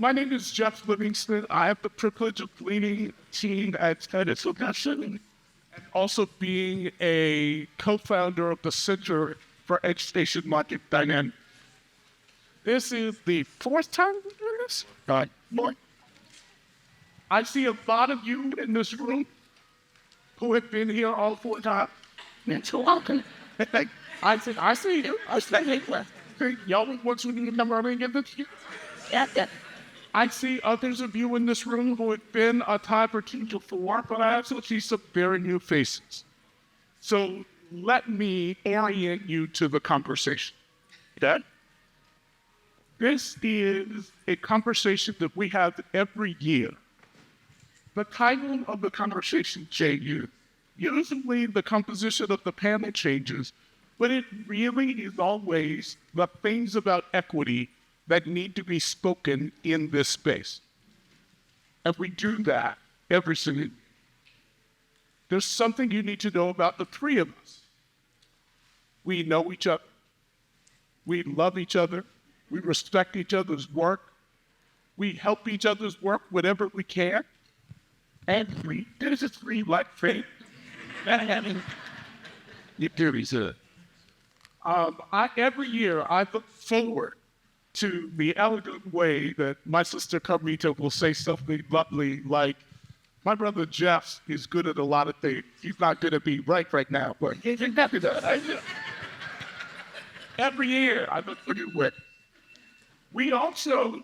My name is Jeff Livingston. I have the privilege of leading a team at EdSolutions and also being a co-founder of the Center for Education Market Dynamics. This is the fourth time we're doing this? More. I see a lot of you in this room who have been here all four times. It's welcome. I see you. I see you. Y'all want to come over and get this? Yeah. I see others of you in this room who have been a time or two before, but I also see some very new faces. So let me orient you to the conversation. Okay? This is a conversation that we have every year. The title of the conversation changes. Usually the composition of the panel changes, but it really is always the things about equity that need to be spoken in this space. And we do that every single year. There's something you need to know about the three of us. We know each other. We love each other. We respect each other's work. We help each other's work whenever we can. And there's a three like faith. Every year I look forward to the elegant way that my sister Carmita will say something lovely like, my brother Jeff is good at a lot of things. He's not going to be right now, but he's happy that. Every year I look forward to it. We also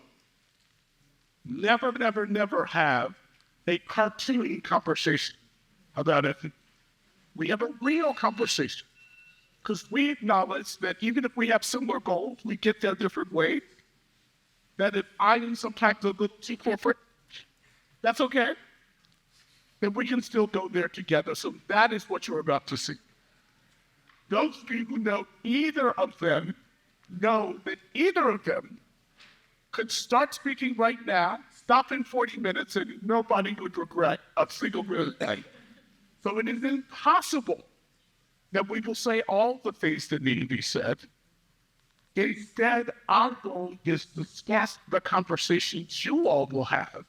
never have a cartoony conversation about it. We have a real conversation. Because we acknowledge that even if we have similar goals, we get there different ways. That if I am sometimes a little too corporate, that's okay. Then we can still go there together. So that is what you're about to see. Those of you who know either of them know that either of them could start speaking right now, stop in 40 minutes, and nobody would regret a single minute. So it is impossible that we will say all the things that need to be said. Instead, our goal is to discuss the conversations you all will have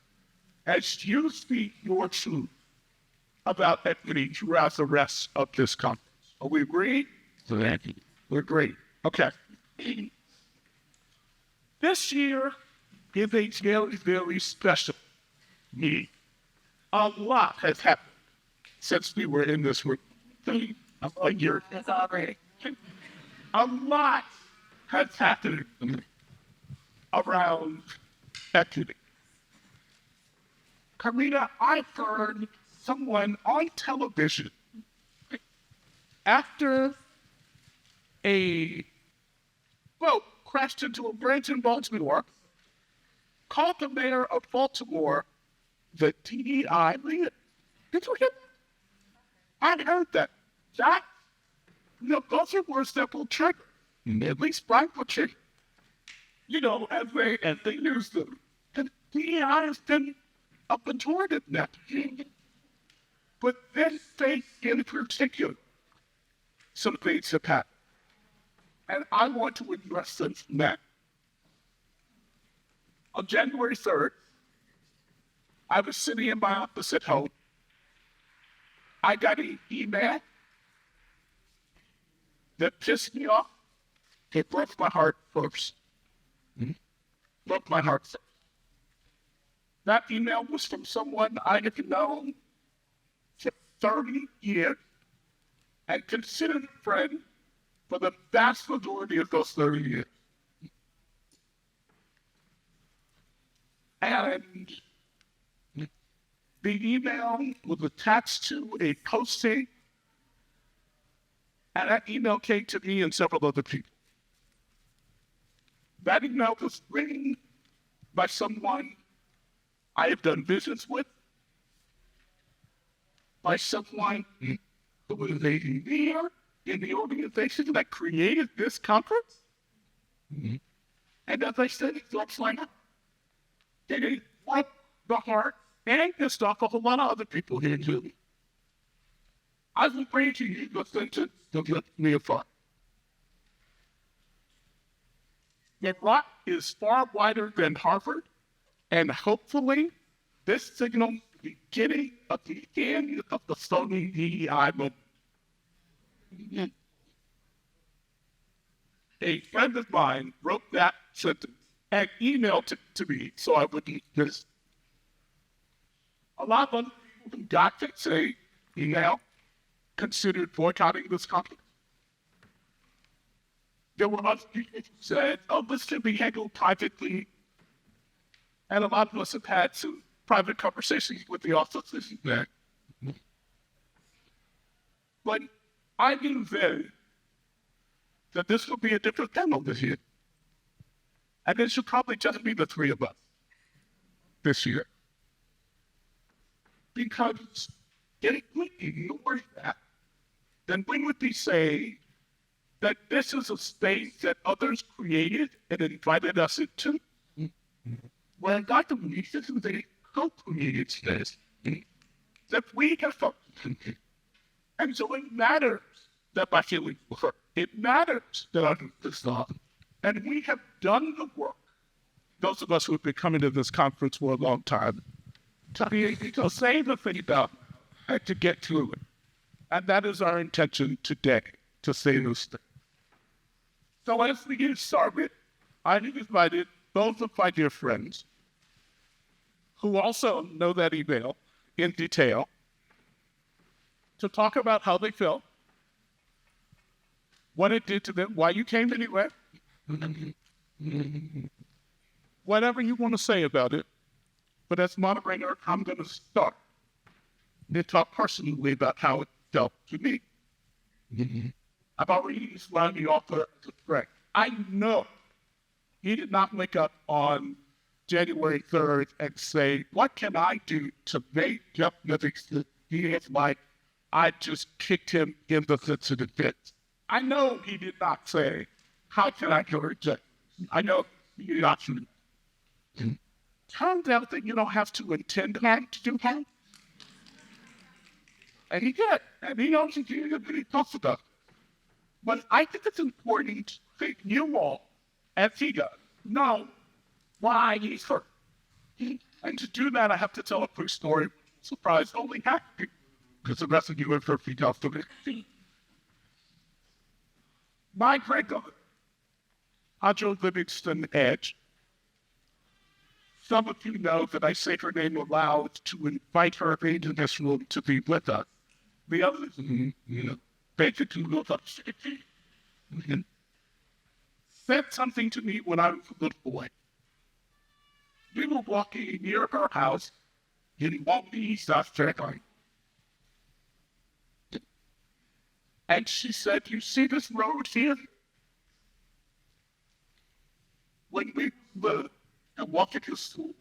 as you speak your truth about equity throughout the rest of this conference. Are we agreed? We're great. Okay. This year is a very special meeting. A lot has happened since we were in this room. A year. That's already. A lot has happened around equity. Carmita, I've heard someone on television after a boat crashed into a bridge in Baltimore, called the mayor of Baltimore the DEI leader. Did you hear that? I heard that. Those are words that will trigger. At least Frank will trigger. As they use them. The DEI has been a pejorative now. But this thing in particular, some things have happened. And I want to address them now. On January 3rd, I was sitting in my office at home. I got an email that pissed me off. It broke my heart first. Broke my heart first. That email was from someone I had known for 30 years and considered a friend for the vast majority of those 30 years. And the email was attached to a posting, and that email came to me and several other people. That email was written by someone I have done business with, by someone who was a leader in the organization that created this conference. And as I said, it looks like it broke the heart and pissed off a whole lot of other people here too. I was afraid to use the sentence to get me apart. The rock is far wider than Harvard And hopefully, this signals the beginning of the end of the phony DEI movement. A friend of mine wrote that sentence and emailed it to me so I wouldn't miss. A lot of other people who got it say email considered boycotting this company. There were other people who said, oh, this should be handled privately. And a lot of us have had some private conversations with the officers there. But I knew then that this would be a different panel this year. And it should probably just be the three of us this year. Because if we ignore that, then we would be saying that this is a space that others created and invited us into. Well, God, this is a co-created space that we have functioned in. And so it matters that my feelings were hurt. It matters that I did this stuff. And we have done the work, those of us who have been coming to this conference for a long time, to be able to say the thing about and to get through it. And that is our intention today, to say those things. So as we get started, I have invited both of my dear friends who also know that email in detail to talk about how they felt, what it did to them, why you came anyway, whatever you want to say about it. But as moderator, I'm going to start and talk personally about how it felt to me. I've already described the author as a friend. I know he did not wake up on January 3rd and say, what can I do to make Jeff Livingston feel like I just kicked him in the sensitive bits? I know he did not say, how can I correct Jeff? I know he did not say that. Turns out that you don't have to intend to do that. And he did. And he also did it really tough about it. But I think it's important that you all, as he does, know why he's hurt. And to do that, I have to tell a quick story. Surprise, only half people, because the rest of you have heard me tell it. My grandmother, Audrey Livingston Edge. Some of you know that I say her name aloud to invite her into this room to be with us. The others, basically, look up, said something to me when I was a little boy. We were walking near her house in Mekki, South Carolina. And she said, you see this road here? When we were walking to school,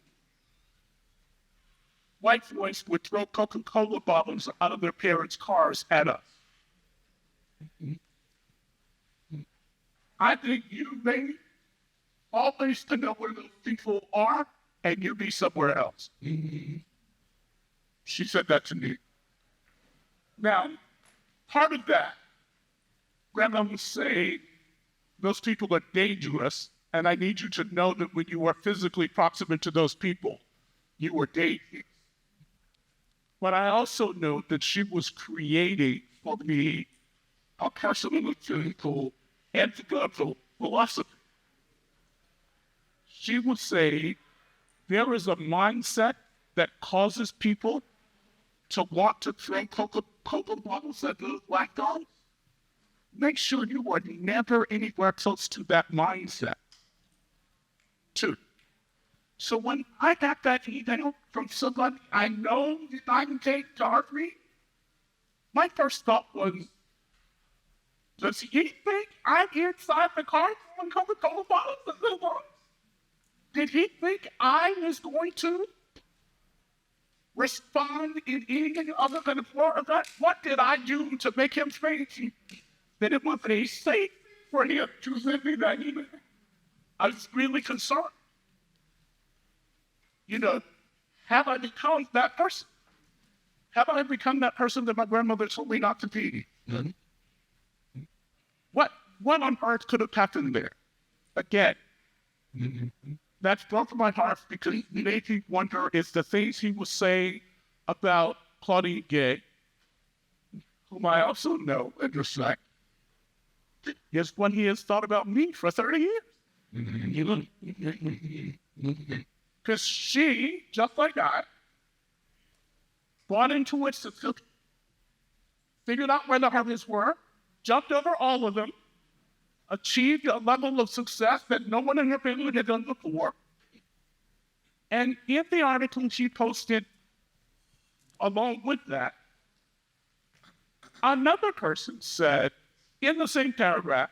white boys would throw Coca-Cola bottles out of their parents' cars at us. I think you may always to know where those people are, and you'll be somewhere else. She said that to me. Now, part of that, Grandma would say, those people are dangerous, and I need you to know that when you are physically proximate to those people, you are dangerous. But I also know that she was creating for me a personal and physical anti-governmental philosophy. She would say, there is a mindset that causes people to want to throw Coca-Cola bottles at those black dogs. Make sure you are never anywhere close to that mindset. 2. So when I got that email from somebody I know that I can take to heart me, my first thought was, does he think I'm inside the car throwing Coca-Cola bottles at the dogs? Did he think I was going to respond in anything other than a floor of that? What did I do to make him think that it was a safe for him to send me that email? I was really concerned. Have I become that person? Have I become that person that my grandmother told me not to be? What on earth could have happened there? Again, That's broke my heart because it made me wonder if the things he was saying about Claudine Gay, whom I also know and respect, is what he has thought about me for 30 years. Because she, just like I, bought into it, figured out where the hurdles were, jumped over all of them, achieved a level of success that no one in her family had done before. And in the article she posted along with that, another person said in the same paragraph,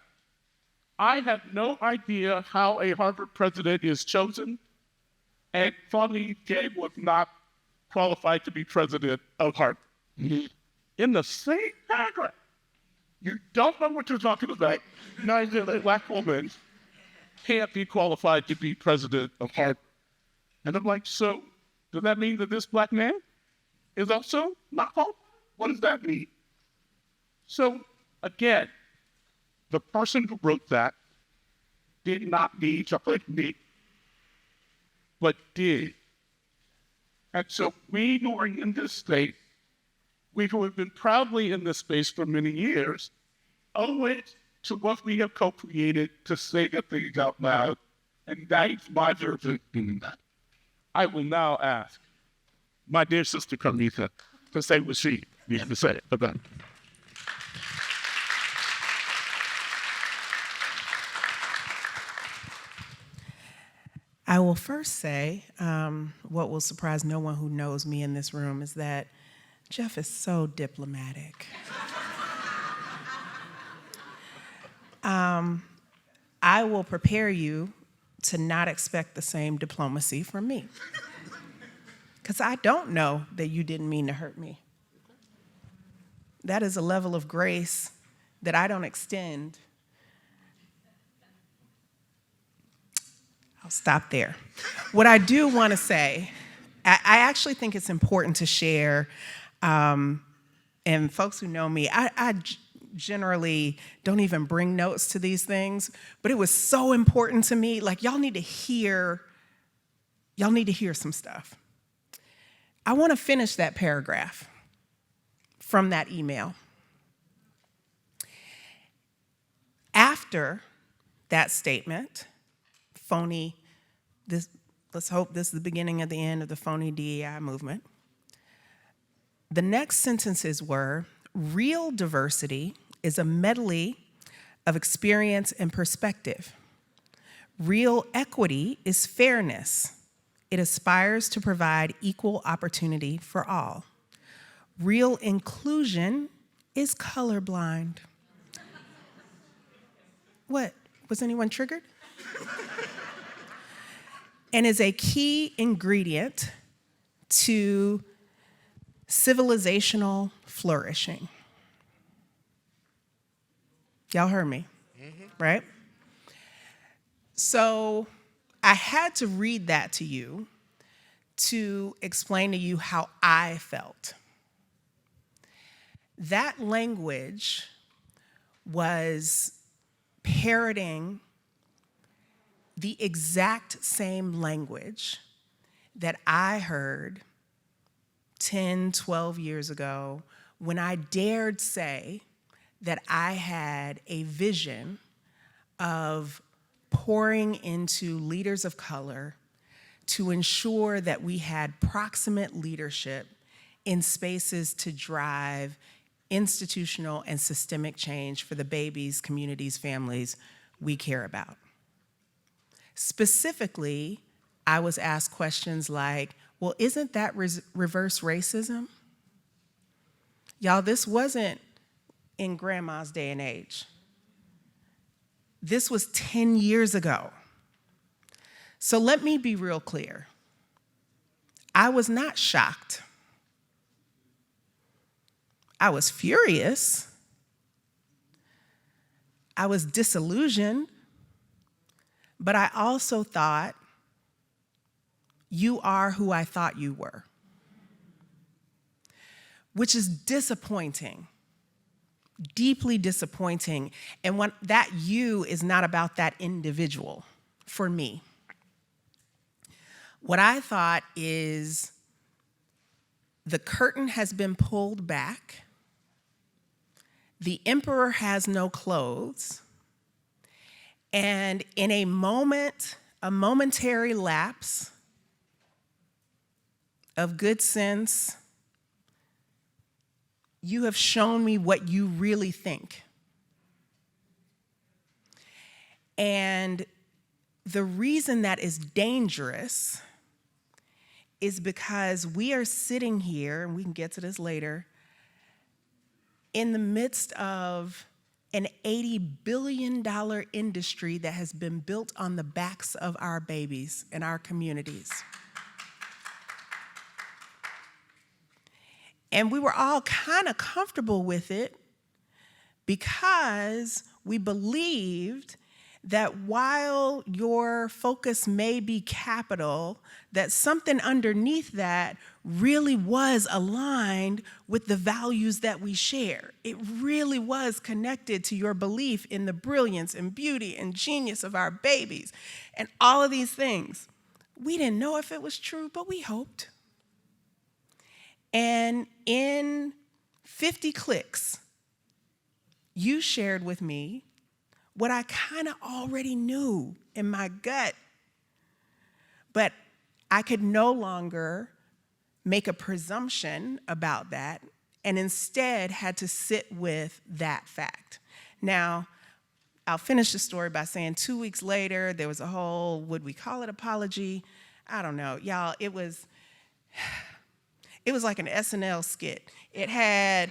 I have no idea how a Harvard president is chosen, and Claudine Gay was not qualified to be president of Harvard. In the same paragraph, you don't know what you're talking about. Neither a black woman can't be qualified to be president of Harvard. And I'm like, so does that mean that this black man is also not qualified? What does that mean? So again, the person who wrote that did not need to put me, but did. And so we who are in this space, we who have been proudly in this space for many years, owe it to what we have co-created to say the things out loud, and that's my version of doing that. I will now ask my dear sister Carmita to say what she needs to say about it. I will first say, what will surprise no one who knows me in this room is that Jeff is so diplomatic. I will prepare you to not expect the same diplomacy from me. Because I don't know that you didn't mean to hurt me. That is a level of grace that I don't extend. I'll stop there. What I do want to say, I actually think it's important to share, and folks who know me, I generally don't even bring notes to these things, but it was so important to me. Like, y'all need to hear some stuff. I want to finish that paragraph from that email. After that statement, phony, let's hope this is the beginning of the end of the phony DEI movement. The next sentences were, real diversity is a medley of experience and perspective. Real equity is fairness. It aspires to provide equal opportunity for all. Real inclusion is colorblind. What, was anyone triggered? And is a key ingredient to civilizational flourishing. Y'all heard me, right? So I had to read that to you to explain to you how I felt. That language was parroting the exact same language that I heard 10, 12 years ago when I dared say that I had a vision of pouring into leaders of color to ensure that we had proximate leadership in spaces to drive institutional and systemic change for the babies, communities, families we care about. Specifically, I was asked questions like, well, isn't that reverse racism? Y'all, this wasn't in grandma's day and age. This was 10 years ago. So let me be real clear. I was not shocked. I was furious. I was disillusioned. But I also thought, you are who I thought you were, which is disappointing, deeply disappointing. And when that you is not about that individual for me. What I thought is the curtain has been pulled back. The emperor has no clothes. And in a momentary lapse of good sense, you have shown me what you really think. And the reason that is dangerous is because we are sitting here, and we can get to this later, in the midst of an $80 billion industry that has been built on the backs of our babies and our communities. And we were all kind of comfortable with it because we believed that while your focus may be capital, that something underneath that really was aligned with the values that we share. It really was connected to your belief in the brilliance and beauty and genius of our babies and all of these things. We didn't know if it was true, but we hoped. And in 50 clicks, you shared with me what I kind of already knew in my gut, but I could no longer make a presumption about that and instead had to sit with that fact. Now, I'll finish the story by saying 2 weeks later, there was a whole, would we call it apology? I don't know. Y'all, it was like an SNL skit. It had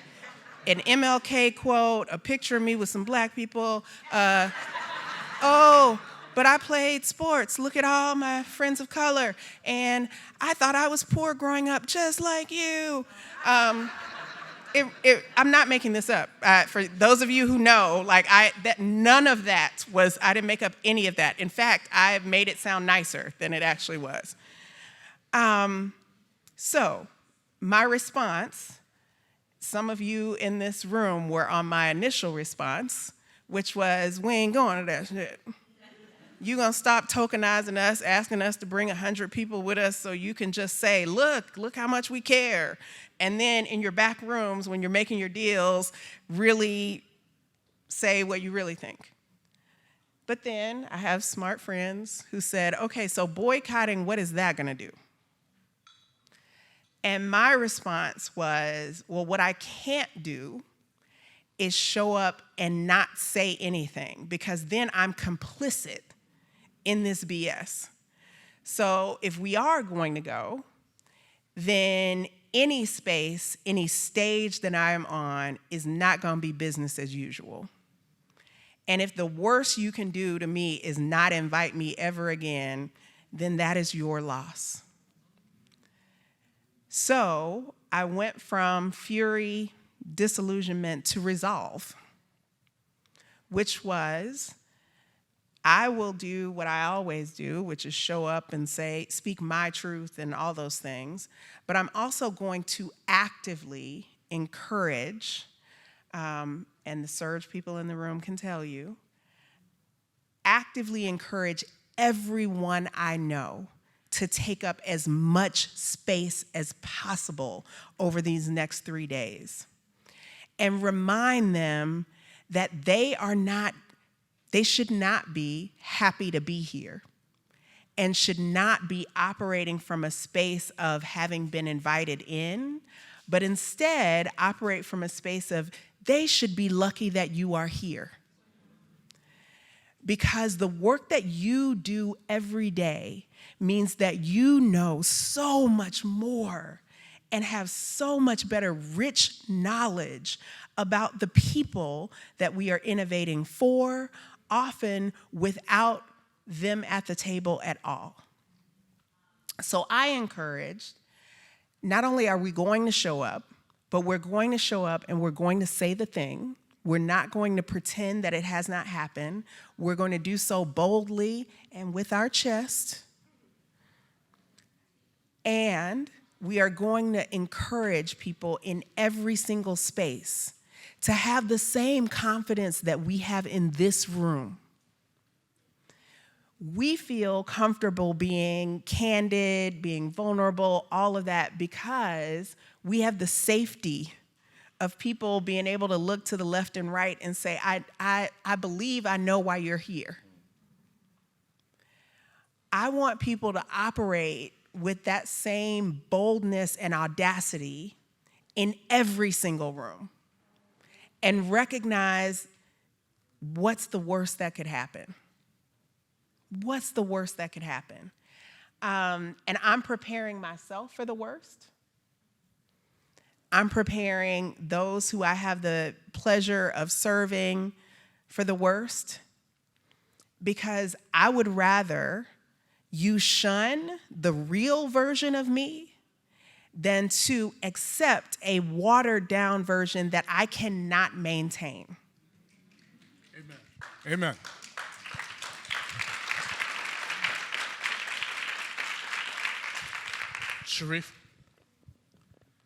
an MLK quote, a picture of me with some black people. Oh, but I played sports. Look at all my friends of color. And I thought I was poor growing up, just like you. I'm not making this up. For those of you who know, none of that was, I didn't make up any of that. In fact, I made it sound nicer than it actually was. So my response, some of you in this room were on my initial response, which was, we ain't going to that shit. You gonna stop tokenizing us, asking us to bring 100 people with us so you can just say, look how much we care. And then in your back rooms, when you're making your deals, really say what you really think. But then I have smart friends who said, okay, so boycotting, what is that gonna do? And my response was, well, what I can't do is show up and not say anything, because then I'm complicit in this BS. So if we are going to go, then any space, any stage that I am on is not going to be business as usual. And if the worst you can do to me is not invite me ever again, then that is your loss. So I went from fury, disillusionment to resolve, which was, I will do what I always do, which is show up and say, speak my truth and all those things. But I'm also going to actively encourage, and the Surge people in the room can tell you, actively encourage everyone I know to take up as much space as possible over these next 3 days. And remind them that they should not be happy to be here and should not be operating from a space of having been invited in, but instead operate from a space of they should be lucky that you are here. Because the work that you do every day means that you know so much more and have so much better rich knowledge about the people that we are innovating for, often without them at the table at all. So I encourage, not only are we going to show up, but we're going to show up and we're going to say the thing. We're not going to pretend that it has not happened. We're going to do so boldly and with our chest. And we are going to encourage people in every single space to have the same confidence that we have in this room. we feel comfortable being candid, being vulnerable, all of that, because we have the safety of people being able to look to the left and right and say, I believe I know why you're here. I want people to operate with that same boldness and audacity in every single room and recognize what's the worst that could happen. What's the worst that could happen? And I'm preparing myself for the worst. I'm preparing those who I have the pleasure of serving for the worst, because I would rather you shun the real version of me than to accept a watered down version that I cannot maintain. Amen. Amen. Sharif?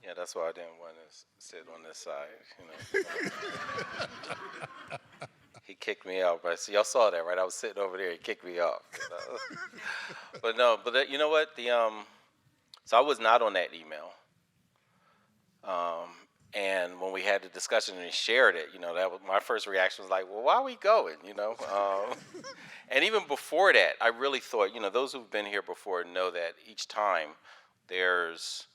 Yeah, that's why I didn't want to sit on this side, you know. He kicked me out, but y'all saw that, right? I was sitting over there, he kicked me off. But no, you know what? So I was not on that email. And when we had the discussion and he shared it, you know, that was my first reaction was like, well, why are we going, you know? And even before that, I really thought, you know, those who've been here before know that each time there's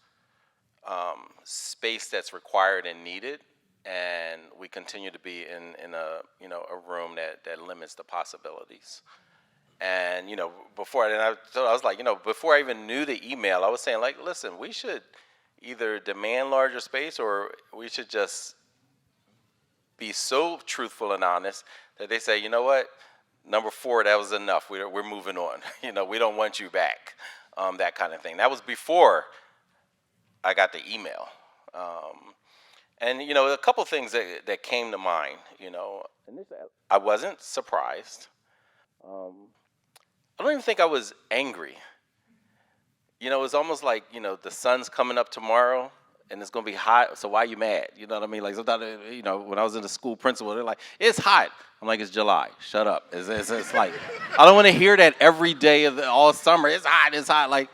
space that's required and needed, and we continue to be in a, you know, a room that limits the possibilities. And, you know, so I was like, you know, before I even knew the email, I was saying, like, listen, we should either demand larger space, or we should just be so truthful and honest that they say, you know what, number 4, that was enough. We're moving on. You know, we don't want you back. That kind of thing. That was before I got the email. And, you know, a couple things that came to mind, you know, and I wasn't surprised. I don't even think I was angry. You know, it's almost like, you know, the sun's coming up tomorrow and it's going to be hot, so why are you mad? You know what I mean? Like, sometimes, you know, when I was in the school principal, they're like, it's hot. I'm like, it's July. Shut up. It's like, I don't want to hear that every day of all summer. It's hot. Like,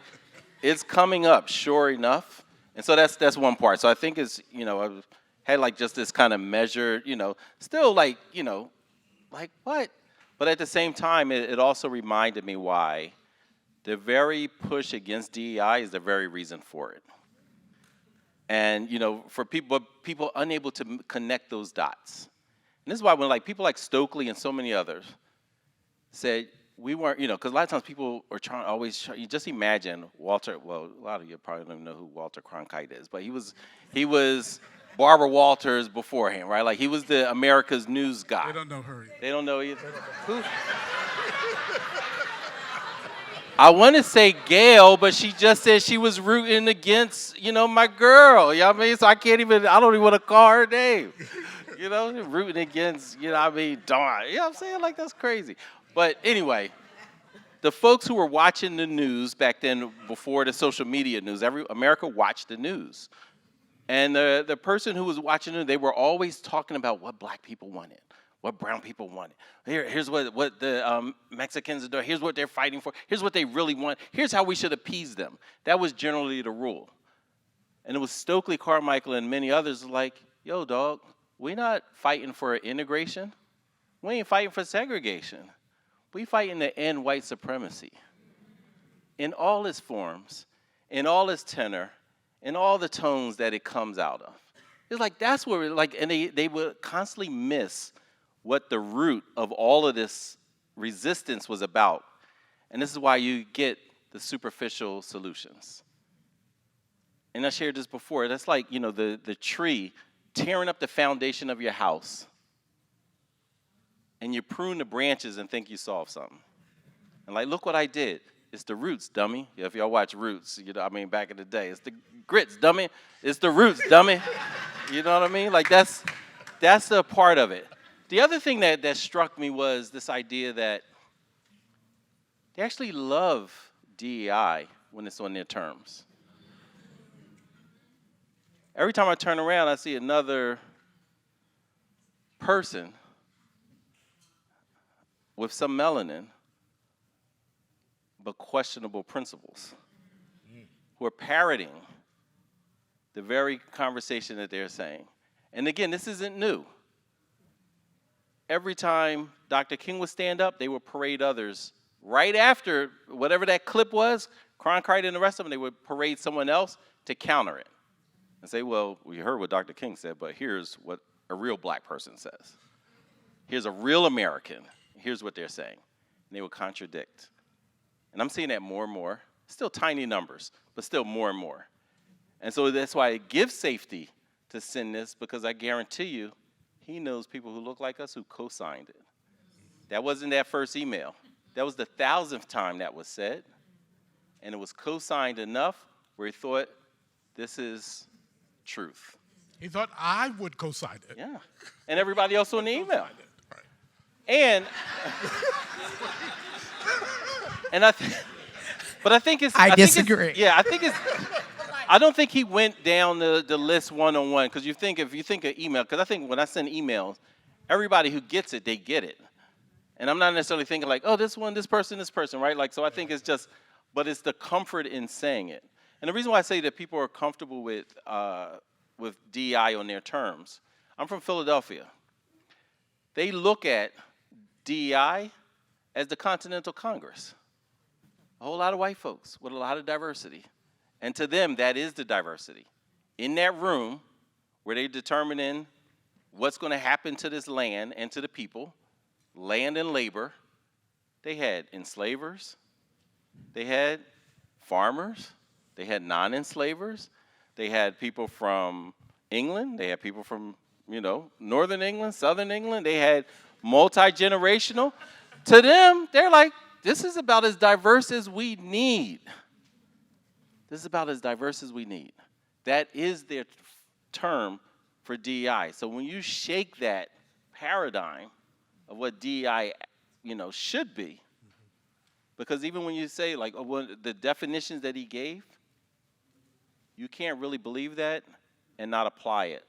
it's coming up, sure enough. And so that's one part. So I think it's, you know, I had like just this kind of measured, you know, still like, you know, like what? But at the same time, it also reminded me why the very push against DEI is the very reason for it. And, you know, for people unable to connect those dots. And this is why when like people like Stokely and so many others said, we weren't, you know, because a lot of times people are you just imagine Walter, well, a lot of you probably don't even know who Walter Cronkite is, but he was Barbara Walters beforehand, right? Like, he was the America's News guy. They don't know her. They don't know either. Who? I want to say Gail, but she just said she was rooting against, you know, my girl. You know what I mean? So I don't even want to call her name. You know, rooting against, you know what I mean, darn. You know what I'm saying? Like, that's crazy. But anyway, the folks who were watching the news back then, before the social media news, America watched the news. And the person who was watching it, they were always talking about what black people wanted, what brown people wanted. Here's what the Mexicans are doing. Here's what they're fighting for. Here's what they really want. Here's how we should appease them. That was generally the rule. And it was Stokely Carmichael and many others like, yo, dog, we not fighting for integration. We ain't fighting for segregation. We fighting to end white supremacy in all its forms, in all its tenor, in all the tones that it comes out of. It's like, that's where, like, and they would constantly miss what the root of all of this resistance was about. And this is why you get the superficial solutions. And I shared this before. That's like, you know, the tree tearing up the foundation of your house, and you prune the branches and think you solved something. And like, look what I did. It's the roots, dummy. If y'all watch Roots, you know, I mean, back in the day, it's the grits, dummy. It's the roots, dummy. You know what I mean? Like, that's a part of it. The other thing that struck me was this idea that they actually love DEI when it's on their terms. Every time I turn around, I see another person with some melanin but questionable principles, who are parroting the very conversation that they're saying. And again, this isn't new. Every time Dr. King would stand up, they would parade others. Right after whatever that clip was, Cronkite and the rest of them, they would parade someone else to counter it and say, well, we heard what Dr. King said, but here's what a real black person says. Here's a real American. Here's what they're saying. And they would contradict. And I'm seeing that more and more. Still tiny numbers, but still more and more. And so that's why it gives safety to send this, because I guarantee you, he knows people who look like us who co-signed it. That wasn't that first email. That was the 1,000th time that was said. And it was co-signed enough where he thought, this is truth. He thought I would co-sign it. Yeah. And everybody else on the email. Co-sign it. Right. But I think it's. I disagree. I don't think he went down the list one-on-one, because if you think of email, because I think when I send emails, everybody who gets it, they get it. And I'm not necessarily thinking like, oh, this one, this person, right? Like, so I think it's just, but it's the comfort in saying it. And the reason why I say that people are comfortable with DEI on their terms, I'm from Philadelphia. They look at DEI as the Continental Congress. A whole lot of white folks with a lot of diversity. And to them, that is the diversity. In that room where they're determining what's going to happen to this land and to the people, land and labor, they had enslavers, they had farmers, they had non-enslavers, they had people from England, they had people from, Northern England, Southern England, they had multi-generational. To them, they're like, this is about as diverse as we need. This is about as diverse as we need. That is their term for DEI. So when you shake that paradigm of what DEI, should be, because even when you say like the definitions that he gave, you can't really believe that and not apply it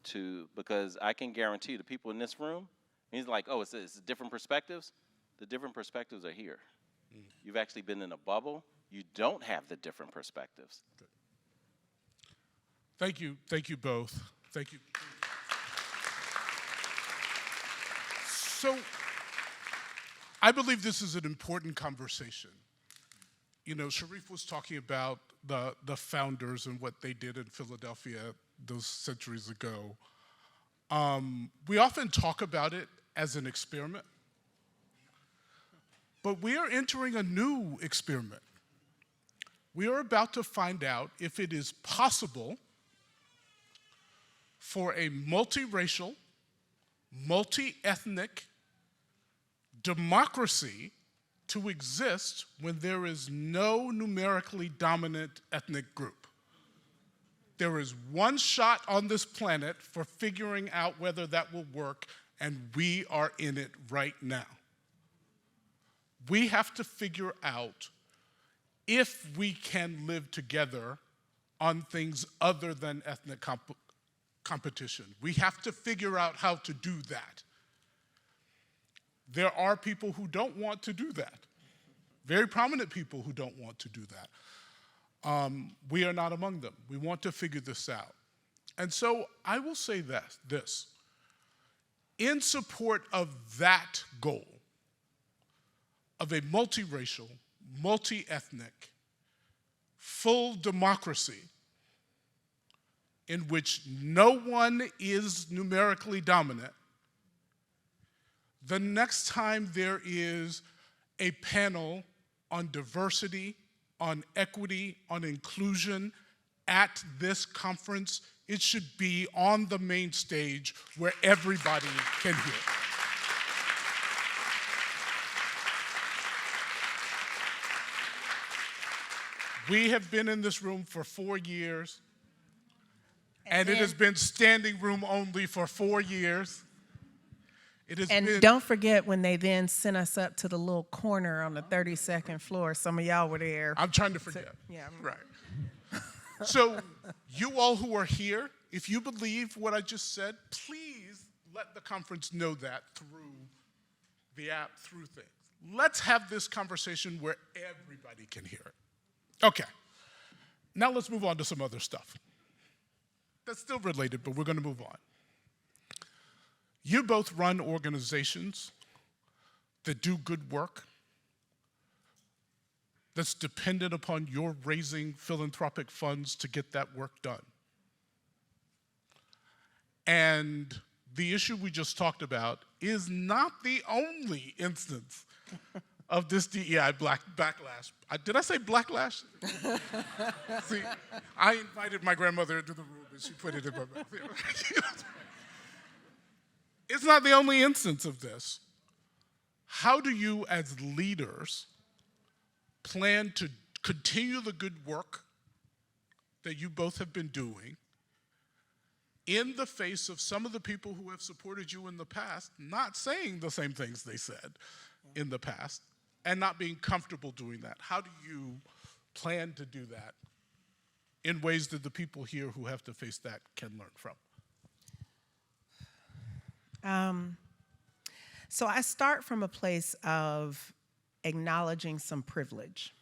to, because I can guarantee you the people in this room, he's like, oh, it's different perspectives. The different perspectives are here. You've actually been in a bubble. You don't have the different perspectives. Thank you both. Thank you. So, I believe this is an important conversation. Sharif was talking about the founders and what they did in Philadelphia those centuries ago. We often talk about it as an experiment, but we are entering a new experiment. We are about to find out if it is possible for a multiracial, multi-ethnic democracy to exist when there is no numerically dominant ethnic group. There is one shot on this planet for figuring out whether that will work, and we are in it right now. We have to figure out if we can live together on things other than ethnic competition. We have to figure out how to do that. There are people who don't want to do that. Very prominent people who don't want to do that. We are not among them. We want to figure this out. And so I will say this. In support of that goal, of a multiracial, multi-ethnic, full democracy in which no one is numerically dominant, the next time there is a panel on diversity, on equity, on inclusion at this conference, it should be on the main stage where everybody can hear. We have been in this room for 4 years, and it has been standing room only for 4 years. Don't forget when they then sent us up to the little corner on the 32nd floor. Some of y'all were there. I'm trying to forget. Yeah. Right. So you all who are here, if you believe what I just said, please let the conference know that through the app, through things. let's have this conversation where everybody can hear it. Okay, now let's move on to some other stuff. That's still related, but we're going to move on. You both run organizations that do good work, that's dependent upon your raising philanthropic funds to get that work done. And the issue we just talked about is not the only instance of this DEI backlash. Did I say blacklash? See, I invited my grandmother into the room and she put it in my mouth. It's not the only instance of this. How do you, as leaders, plan to continue the good work that you both have been doing in the face of some of the people who have supported you in the past not saying the same things they said in the past and not being comfortable doing that? How do you plan to do that in ways that the people here who have to face that can learn from? So I start from a place of acknowledging some privilege.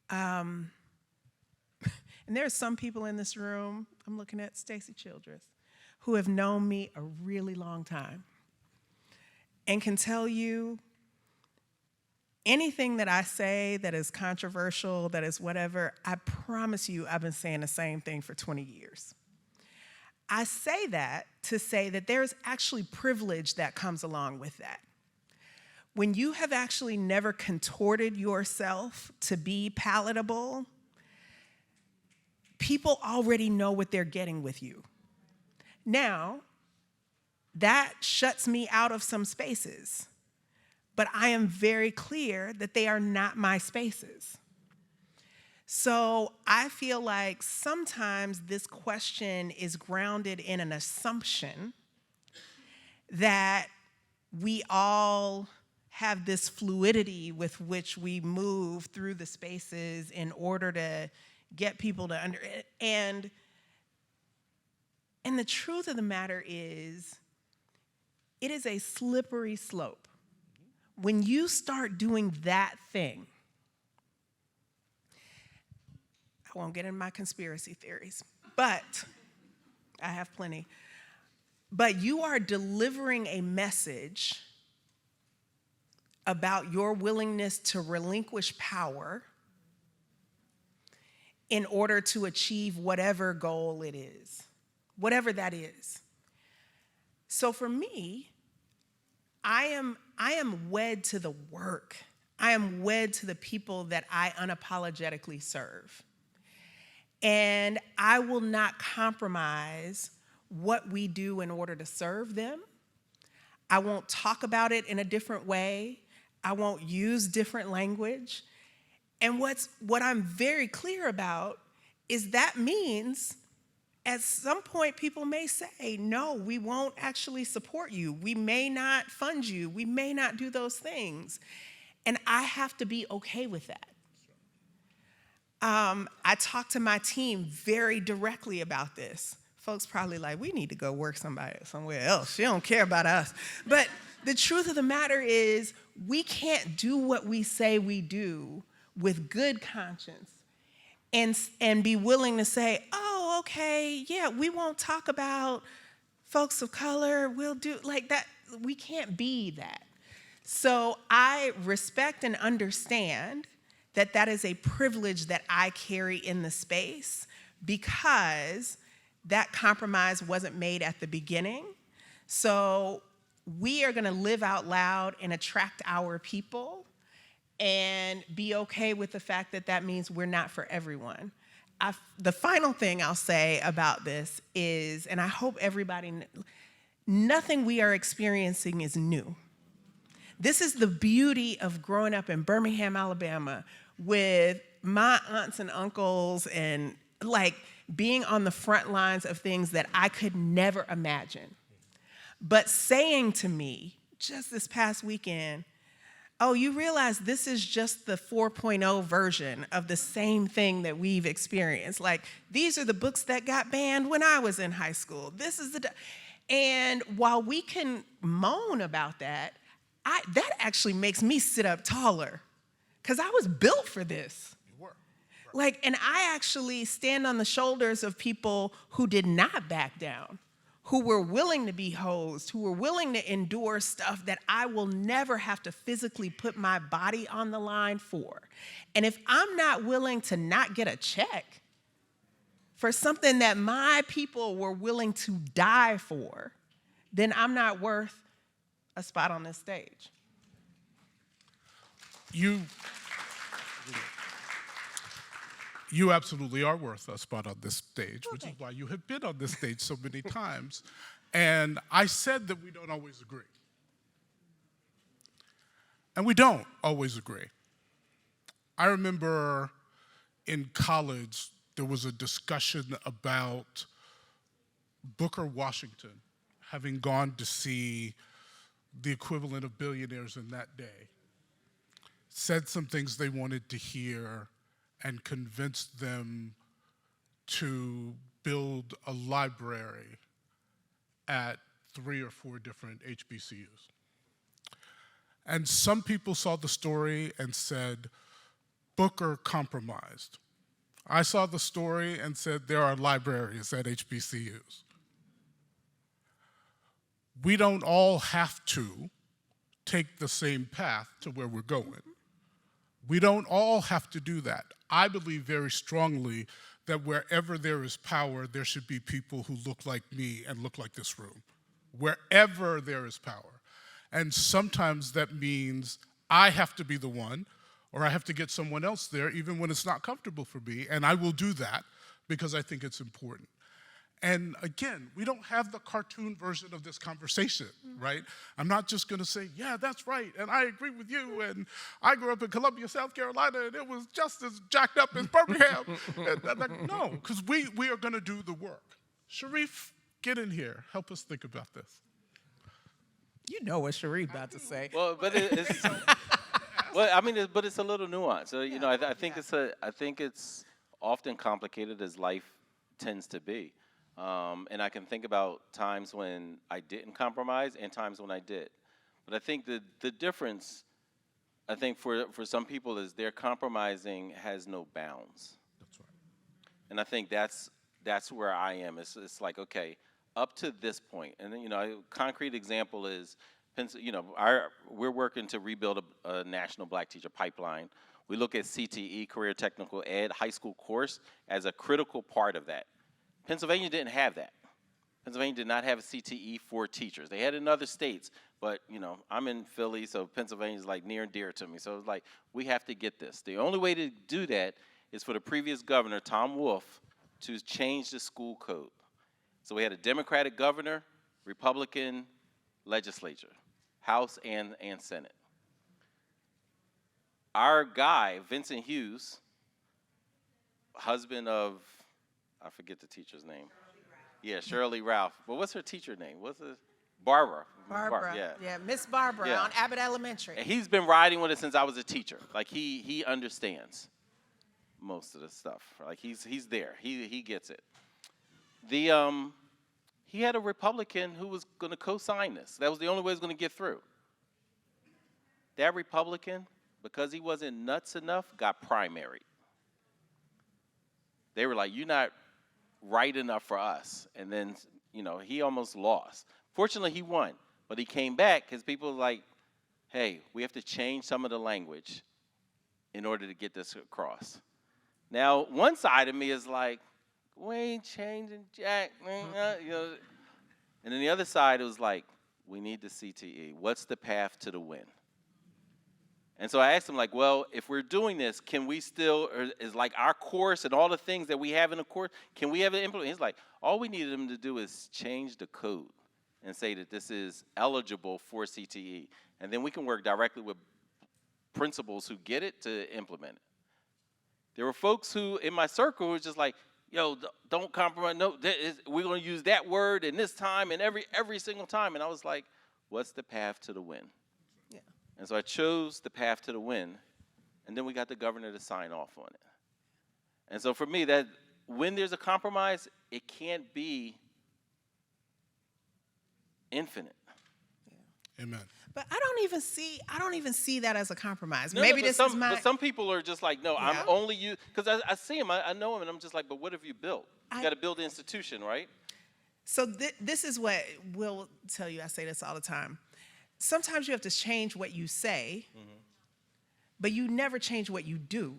And there are some people in this room, I'm looking at Stacy Childress, who have known me a really long time and can tell you anything that I say that is controversial, that is whatever, I promise you I've been saying the same thing for 20 years. I say that to say that there's actually privilege that comes along with that. When you have actually never contorted yourself to be palatable, people already know what they're getting with you. Now, that shuts me out of some spaces, but I am very clear that they are not my spaces. So I feel like sometimes this question is grounded in an assumption that we all have this fluidity with which we move through the spaces in order to get people to and the truth of the matter is, it is a slippery slope. When you start doing that thing, I won't get into my conspiracy theories, but I have plenty. But you are delivering a message about your willingness to relinquish power in order to achieve whatever goal it is, whatever that is. So for me, I am wed to the work. I am wed to the people that I unapologetically serve. And I will not compromise what we do in order to serve them. I won't talk about it in a different way. I won't use different language. And what I'm very clear about is that means at some point people may say, no, we won't actually support you. We may not fund you. We may not do those things. And I have to be okay with that. I talk to my team very directly about this. Folks probably like, we need to go work somewhere else. She don't care about us. But the truth of the matter is, we can't do what we say we do with good conscience and be willing to say, oh, okay, yeah, we won't talk about folks of color. We'll do like that. We can't be that. So I respect and understand that that is a privilege that I carry in the space because that compromise wasn't made at the beginning. So we are gonna live out loud and attract our people and be okay with the fact that that means we're not for everyone. The final thing I'll say about this is, and I hope everybody, nothing we are experiencing is new. This is the beauty of growing up in Birmingham, Alabama, with my aunts and uncles and like being on the front lines of things that I could never imagine. But saying to me just this past weekend, oh, you realize this is just the 4.0 version of the same thing that we've experienced. Like, these are the books that got banned when I was in high school. And while we can moan about that, that actually makes me sit up taller, because I was built for this. You were. Like, and I actually stand on the shoulders of people who did not back down, who were willing to be hosed, who were willing to endure stuff that I will never have to physically put my body on the line for. And if I'm not willing to not get a check for something that my people were willing to die for, then I'm not worth a spot on this stage. You absolutely are worth a spot on this stage, which is why you have been on this stage so many times. And I said that we don't always agree. And we don't always agree. I remember in college, there was a discussion about Booker Washington having gone to see the equivalent of billionaires in that day, said some things they wanted to hear, and convinced them to build a library at 3 or 4 different HBCUs. And some people saw the story and said, Booker compromised. I saw the story and said, there are libraries at HBCUs. We don't all have to take the same path to where we're going. We don't all have to do that. I believe very strongly that wherever there is power, there should be people who look like me and look like this room. Wherever there is power. And sometimes that means I have to be the one, or I have to get someone else there, even when it's not comfortable for me, and I will do that because I think it's important. And again, we don't have the cartoon version of this conversation, right? I'm not just gonna say, yeah, that's right, and I agree with you, and I grew up in Columbia, South Carolina, and it was just as jacked up as Birmingham. No, because we are gonna do the work. Sharif, get in here, help us think about this. You know what Sharif about to say. Well, but it's well, I mean, but it's a little nuanced. So you know, I think it's often complicated as life tends to be. And I can think about times when I didn't compromise and times when I did. But I think the difference, I think for some people is their compromising has no bounds. That's right. And I think that's where I am. It's like, okay, up to this point. And then, you know, a concrete example is, you know, we're working to rebuild a national black teacher pipeline. We look at CTE, Career Technical Ed, high school course, as a critical part of that. Pennsylvania didn't have that. Pennsylvania did not have a CTE for teachers. They had it in other states, but you know, I'm in Philly, so Pennsylvania is like near and dear to me. So it's like, we have to get this. The only way to do that is for the previous governor, Tom Wolf, to change the school code. So we had a Democratic governor, Republican legislature, House and Senate. Our guy, Vincent Hughes, husband of, I forget the teacher's name. Yeah, Shirley Ralph. But what's her teacher name? What's it? Barbara. Barbara. Yeah, Miss Barbara on Abbott Elementary. And he's been riding with us since I was a teacher. Like he understands most of the stuff. Like he's there. He gets it. He had a Republican who was going to co-sign this. That was the only way it was going to get through. That Republican, because he wasn't nuts enough, got primaried. They were like, you're not right enough for us. And then, you know, he almost lost. Fortunately, he won. But he came back because people were like, hey, we have to change some of the language in order to get this across. Now, one side of me is like, we ain't changing jack. You know. And then the other side, it was like, we need the CTE. What's the path to the win? And so I asked him, like, well, if we're doing this, can we still, or is like our course and all the things that we have in the course, can we have it implemented? He's like, all we needed him to do is change the code and say that this is eligible for CTE. And then we can work directly with principals who get it to implement it. There were folks who, in my circle, were just like, yo, don't compromise. No, we're going to use that word and this time and every single time. And I was like, what's the path to the win? Yeah. And so I chose the path to the win, and then we got the governor to sign off on it. And so for me, that when there's a compromise, it can't be infinite. Amen. But I don't even see that as a compromise. No, Maybe but this some, is my. But some people are just like, no, Yeah. I'm only you. Because I see him, I know him, and I'm just like, but what have you built? You I- got to build the institution, right? So this is what we'll tell you. I say this all the time. Sometimes you have to change what you say, but you never change what you do,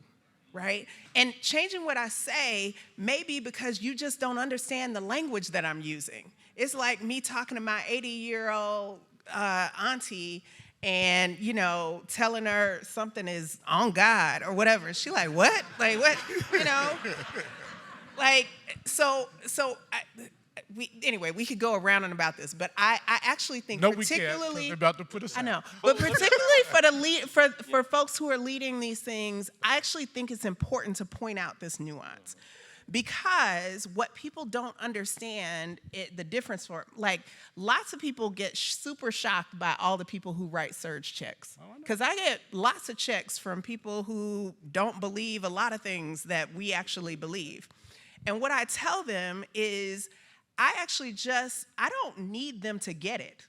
right? And changing what I say may be because you just don't understand the language that I'm using. It's like me talking to my 80-year-old auntie and, you know, telling her something is on God or whatever. She like, what? Like, what? You know? Like, anyway, we could go around and about this, but I actually think No, we can't, 'cause particularly. they're about to put us I out. know, but particularly for folks who are leading these things, I actually think it's important to point out this nuance, because what people don't understand the difference for, like, lots of people get super shocked by all the people who write surge checks, because I get lots of checks from people who don't believe a lot of things that we actually believe. And what I tell them is, I don't need them to get it.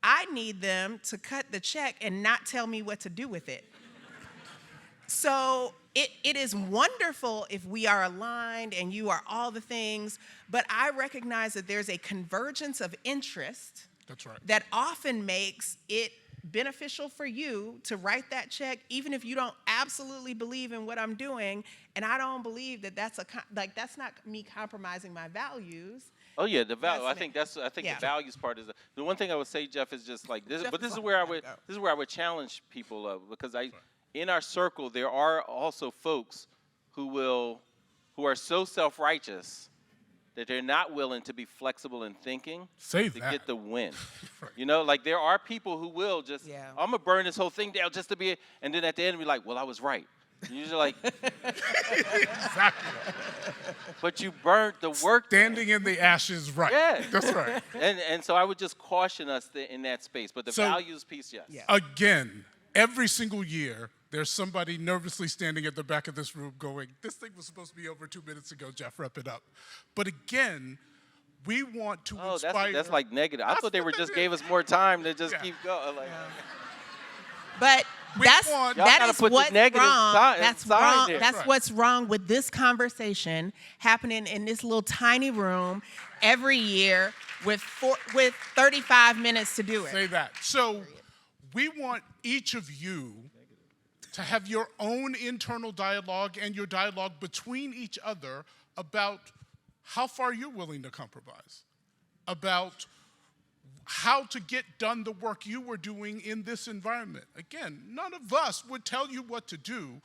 I need them to cut the check and not tell me what to do with it. So it is wonderful if we are aligned and you are all the things, but I recognize that there's a convergence of interest. That's right. That often makes it beneficial for you to write that check, even if you don't absolutely believe in what I'm doing. And I don't believe that that's not me compromising my values. Oh yeah, the value. That's I think yeah. the values part is the one thing I would say, Jeff, is just like this. Jeff But this is is like, where I "Gotta would go." this is where I would challenge people because in our circle there are also folks who are so self-righteous that they're not willing to be flexible in thinking Say to that. get the win. You know, like there are people who will just, Yeah. I'm gonna burn this whole thing down just to be, and then at the end be like, well, I was right. And you're just like, Exactly. but you burnt the work. Standing in the ashes, right. Yeah. That's right. And so I would just caution us in that space. But the So- values piece, yes. Yeah. Again, every single year, there's somebody nervously standing at the back of this room going, this thing was supposed to be over 2 minutes ago, Jeff, wrap it up. But again, we want to Oh, inspire. that's like negative. I thought they were what just that gave is. us more time to just Yeah. keep going. Like, But We that's want- Y'all that gotta is put the what's negative wrong. That's sign wrong. there. That's Right. what's wrong with this conversation happening in this little tiny room every year with 35 minutes to do it. Say that. So we want each of you to have your own internal dialogue and your dialogue between each other about how far you're willing to compromise, about how to get done the work you were doing in this environment. Again, none of us would tell you what to do.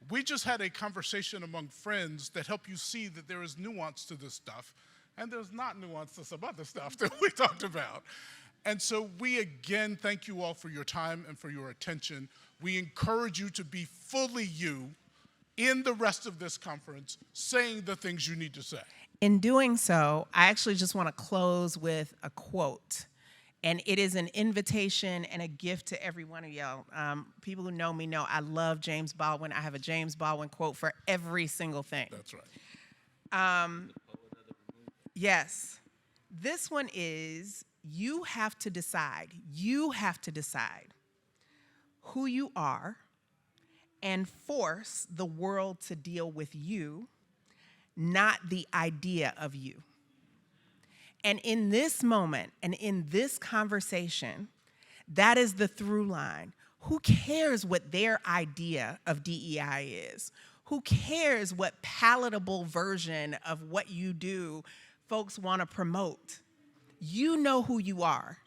We just had a conversation among friends that help you see that there is nuance to this stuff, and there's not nuance to some other stuff that we talked about. And so we again thank you all for your time and for your attention. We encourage you to be fully you in the rest of this conference, saying the things you need to say. In doing so, I actually just want to close with a quote. And it is an invitation and a gift to every one of y'all. People who know me know I love James Baldwin. I have a James Baldwin quote for every single thing. That's right. Yes. This one is, you have to decide who you are and force the world to deal with you, not the idea of you. And in this moment and in this conversation, that is the through line. Who cares what their idea of DEI is? Who cares what palatable version of what you do folks want to promote? You know who you are.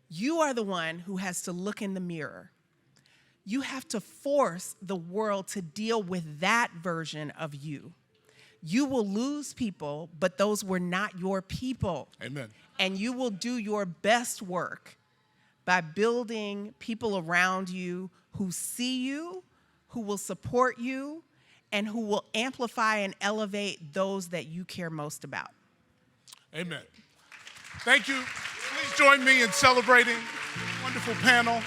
You are the one who has to look in the mirror. You have to force the world to deal with that version of you. You will lose people, but those were not your people. Amen. And you will do your best work by building people around you who see you, who will support you, and who will amplify and elevate those that you care most about. Amen. Thank you. Please join me in celebrating. Wonderful panel.